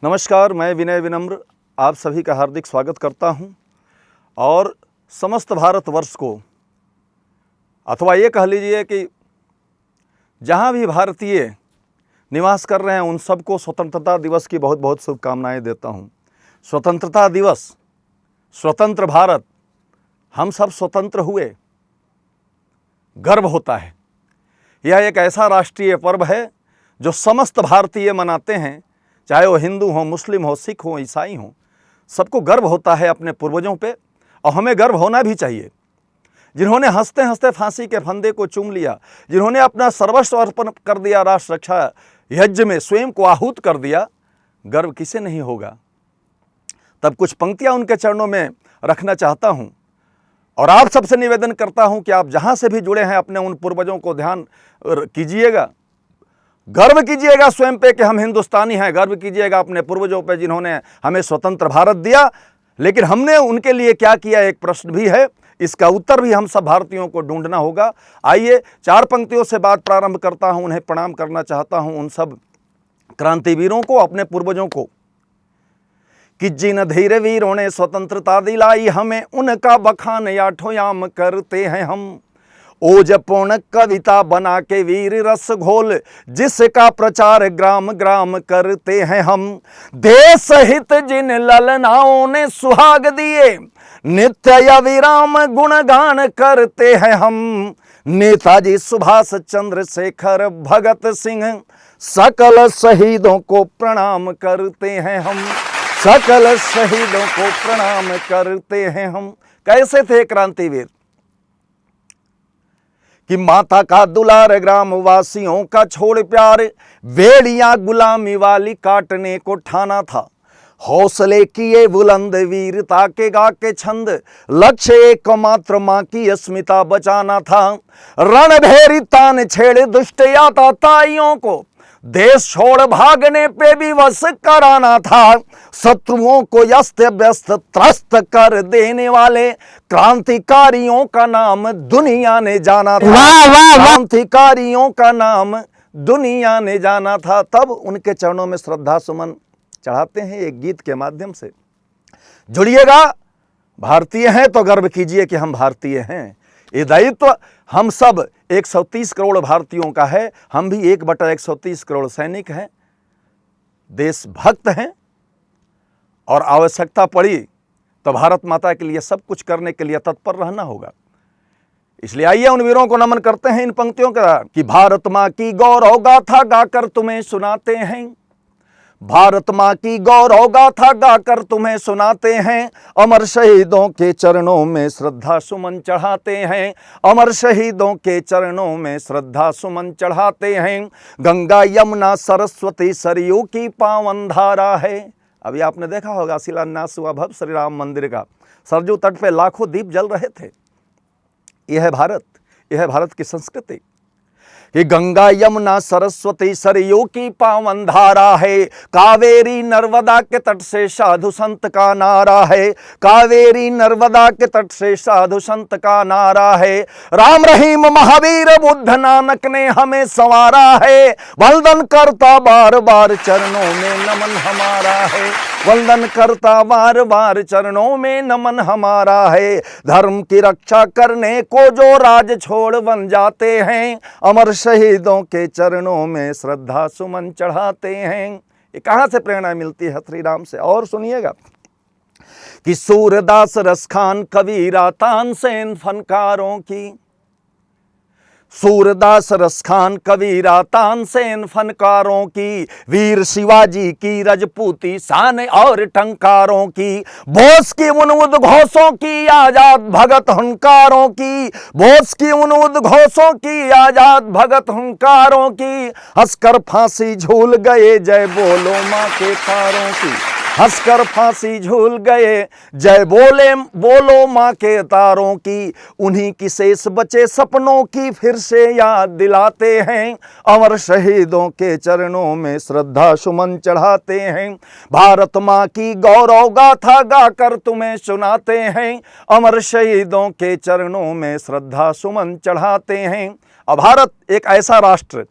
नमस्कार, मैं विनय विनम्र आप सभी का हार्दिक स्वागत करता हूं और समस्त भारतवर्ष को, अथवा ये कह लीजिए कि जहां भी भारतीय निवास कर रहे हैं उन सबको स्वतंत्रता दिवस की बहुत बहुत शुभकामनाएं देता हूं। स्वतंत्रता दिवस, स्वतंत्र भारत, हम सब स्वतंत्र हुए, गर्व होता है। यह एक ऐसा राष्ट्रीय पर्व है जो समस्त भारतीय मनाते हैं, चाहे वो हिंदू हो, मुस्लिम हो, सिख हो, ईसाई हो, सबको गर्व होता है अपने पूर्वजों पे और हमें गर्व होना भी चाहिए। जिन्होंने हंसते हंसते फांसी के फंदे को चूम लिया, जिन्होंने अपना सर्वस्व अर्पण कर दिया, राष्ट्र रक्षा यज्ञ में स्वयं को आहूत कर दिया, गर्व किसे नहीं होगा। तब कुछ पंक्तियां उनके चरणों में रखना चाहता हूं और आप सबसे निवेदन करता हूं कि आप जहां से भी जुड़े हैं अपने उन पूर्वजों को ध्यान कीजिएगा, गर्व कीजिएगा स्वयं पे कि हम हिंदुस्तानी हैं, गर्व कीजिएगा अपने पूर्वजों पे जिन्होंने हमें स्वतंत्र भारत दिया। लेकिन हमने उनके लिए क्या किया, एक प्रश्न भी है, इसका उत्तर भी हम सब भारतीयों को ढूंढना होगा। आइए 4 पंक्तियों से बात प्रारंभ करता हूं। उन्हें प्रणाम करना चाहता हूं उन सब क्रांतिवीरों को, अपने पूर्वजों को, कि जिन धीर वीरों ने स्वतंत्रता दिलाई हमें, उनका बखान याठोयाम करते हैं हम। ओजपूर्ण कविता बना के वीर रस घोल, जिसका प्रचार ग्राम ग्राम करते हैं हम। देश हित जिन ललनाओं ने सुहाग दिए, नित्य अविराम गुणगान करते हैं हम। नेताजी सुभाष चंद्र शेखर भगत सिंह, सकल शहीदों को प्रणाम करते हैं हम, सकल शहीदों को प्रणाम करते हैं हम। कैसे थे क्रांतिवीर? कि माता का दुलार ग्राम वासियों का छोड़ प्यार, बेड़ियां गुलामी वाली काटने को ठाना था। हौसले किए बुलंद वीरता के गा के छंद, लक्ष्य एक मात्र मां की अस्मिता बचाना था। रणभेरी तान छेड़ दुष्ट याताताइयों को, देश छोड़ भागने पे भी वश कराना था। शत्रुओं को अस्त व्यस्त त्रस्त कर देने वाले क्रांतिकारियों का नाम दुनिया ने जाना था। क्रांतिकारियों का नाम दुनिया ने जाना था। तब उनके चरणों में श्रद्धा सुमन चढ़ाते हैं एक गीत के माध्यम से। जुड़िएगा, भारतीय हैं तो गर्व कीजिए कि हम भारतीय हैं। ये दायित्व हम सब 130 करोड़ भारतीयों का है। हम भी 1/130 करोड़ सैनिक हैं, देशभक्त हैं और आवश्यकता पड़ी तो भारत माता के लिए सब कुछ करने के लिए तत्पर रहना होगा। इसलिए आइए उन वीरों को नमन करते हैं इन पंक्तियों का, कि भारत माँ की गौरव गाथा गाकर तुम्हें सुनाते हैं। भारत माँ की गौरव गाथा गाकर तुम्हें सुनाते हैं। अमर शहीदों के चरणों में श्रद्धा सुमन चढ़ाते हैं, अमर शहीदों के चरणों में श्रद्धा सुमन चढ़ाते हैं। गंगा यमुना सरस्वती सरयू की पावन धारा है। अभी आपने देखा होगा शिलान्यास हुआ भव्य श्री राम मंदिर का, सरजू तट पे लाखों दीप जल रहे थे। यह है भारत, यह है भारत की संस्कृति कि गंगा यमुना सरस्वती सरयू की पावन धारा है। कावेरी नर्मदा के तट से साधु संत का नारा है, कावेरी नर्मदा के तट से साधु संत का नारा है। राम रहीम महावीर बुद्ध नानक ने हमें संवारा है। वंदन करता बार बार चरणों में नमन हमारा है, वंदन करता बार बार चरणों में नमन हमारा है। धर्म की रक्षा करने को जो राज छोड़ बन जाते हैं, अमर शहीदों के चरणों में श्रद्धा सुमन चढ़ाते हैं। ये कहाँ से प्रेरणा मिलती है? श्री राम से। और सुनिएगा कि सूरदास रसखान कबीरा तानसेन फनकारों की, सूरदास रसखान कबीरा तानसेन फनकारों की, वीर शिवाजी की रजपूती शान और टंकारों की, बोस की उन उद्घोषों की आजाद भगत हुंकारों की, बोस की उन उद्घोषों की आजाद भगत हुंकारों की। हंसकर फांसी झूल गए जय बोलो माँ के तारों की, हंसकर फांसी झूल गए जय बोलो माँ के तारों की। उन्हीं की शेष बचे सपनों की फिर से याद दिलाते हैं, अमर शहीदों के चरणों में श्रद्धा सुमन चढ़ाते हैं। भारत माँ की गौरव गाथा गाकर तुम्हें सुनाते हैं, अमर शहीदों के चरणों में श्रद्धा सुमन चढ़ाते हैं। और भारत एक ऐसा राष्ट्र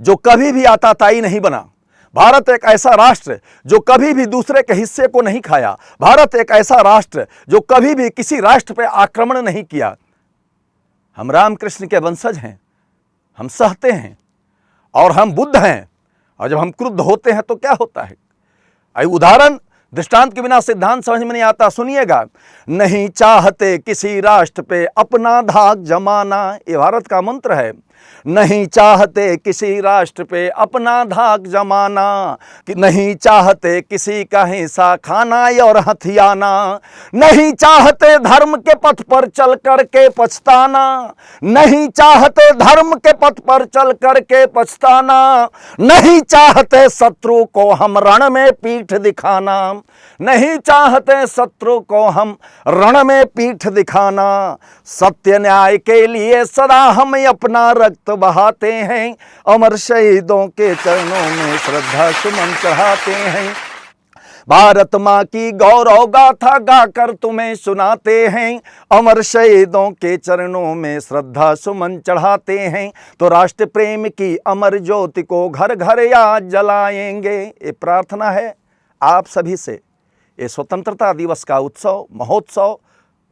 जो कभी भी आताताई नहीं बना, भारत एक ऐसा राष्ट्र जो कभी भी दूसरे के हिस्से को नहीं खाया। भारत एक ऐसा राष्ट्र जो कभी भी किसी राष्ट्र पर आक्रमण नहीं किया। हम रामकृष्ण के वंशज हैं, हम सहते हैं और हम बुद्ध हैं। और जब हम क्रुद्ध होते हैं तो क्या होता है? उदाहरण दृष्टांत के बिना सिद्धांत समझ में नहीं आता, सुनिएगा। नहीं चाहते किसी राष्ट्र पे अपना धाक जमाना, ये भारत का मंत्र है। नहीं चाहते किसी राष्ट्र पे अपना धाक जमाना, कि नहीं चाहते किसी का हिस्सा खाना और हथियाना, नहीं चाहते धर्म के पथ पर चल करके पछताना, नहीं चाहते धर्म के पथ पर चल करके पछताना, नहीं चाहते शत्रु को हम रण में पीठ दिखाना, नहीं चाहते शत्रु को हम रण में पीठ दिखाना। सत्य न्याय के लिए सदा हम अपना रक्त बहाते हैं, अमर शहीदों के चरणों में श्रद्धा सुमन चढ़ाते हैं। भारत माँ की गौरव गाथा गाकर तुम्हें सुनाते हैं, अमर शहीदों के चरणों में श्रद्धा सुमन चढ़ाते हैं। तो राष्ट्र प्रेम की अमर ज्योति को घर घर याद जलाएंगे। ये प्रार्थना है आप सभी से। ये स्वतंत्रता दिवस का उत्सव, महोत्सव,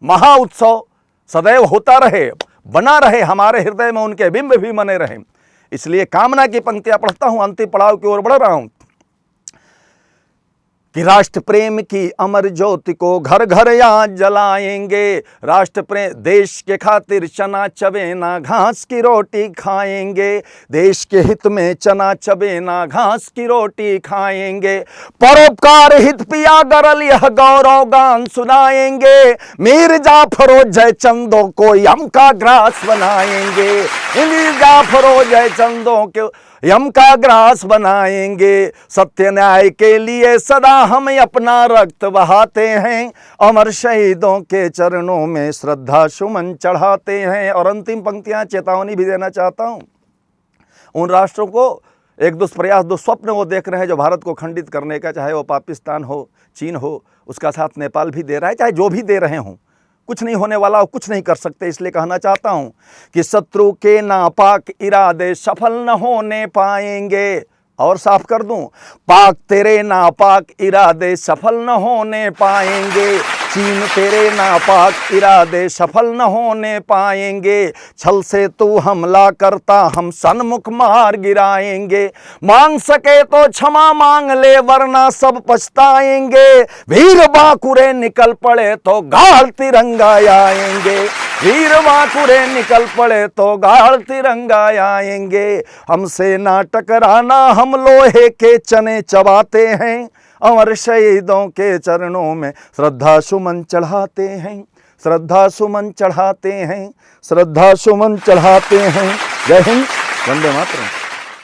महा उत्सव सदैव होता रहे, बना रहे, हमारे हृदय में उनके बिंब भी बने रहे। इसलिए कामना की पंक्तियां पढ़ता हूं, अंतिम पड़ाव की ओर बढ़ रहा हूं कि राष्ट्र प्रेम की अमर ज्योति को घर घर याद जलाएंगे। राष्ट्र प्रेम, देश के खातिर चना चबेना घास की रोटी खाएंगे, देश के हित में चना चबेना घास की रोटी खाएंगे। परोपकार हित पिया गरल यह गौरव गान सुनाएंगे, मीर जाफरो जय चंदों को यम का ग्रास बनाएंगे, मीर जाफरो जय चंदों के यम का ग्रास बनाएंगे। सत्य न्याय के लिए सदा हम अपना रक्त बहाते हैं, अमर शहीदों के चरणों में श्रद्धा सुमन चढ़ाते हैं। और अंतिम पंक्तियां चेतावनी भी देना चाहता हूं उन राष्ट्रों को, एक दुष्प्रयास, दुस्वप्न वो देख रहे हैं जो भारत को खंडित करने का, चाहे वो पाकिस्तान हो, चीन हो, उसका साथ नेपाल भी दे रहा है, चाहे जो भी दे रहे हों, कुछ नहीं होने वाला और कुछ नहीं कर सकते। इसलिए कहना चाहता हूं कि शत्रु के नापाक इरादे सफल न होने पाएंगे। और साफ कर दूं, पाक तेरे नापाक इरादे सफल न होने पाएंगे, चीन तेरे नापाक इरादे सफल न होने पाएंगे। छल से तू हमला करता हम सन्मुख मार गिराएंगे, मांग सके तो क्षमा मांग ले वरना सब पछताएंगे। वीर बांकुरे निकल पड़े तो गाढ़ तिरंगा आएंगे, वीर बांकुरे निकल पड़े तो गाढ़ तिरंगा आएंगे। हमसे ना टकराना, हम लोहे के चने चबाते हैं, अमर शहीदों के चरणों में श्रद्धा सुमन चढ़ाते हैं, श्रद्धा सुमन चढ़ाते हैं, श्रद्धा सुमन चढ़ाते हैं। जय हिंद, वंदे मातरम।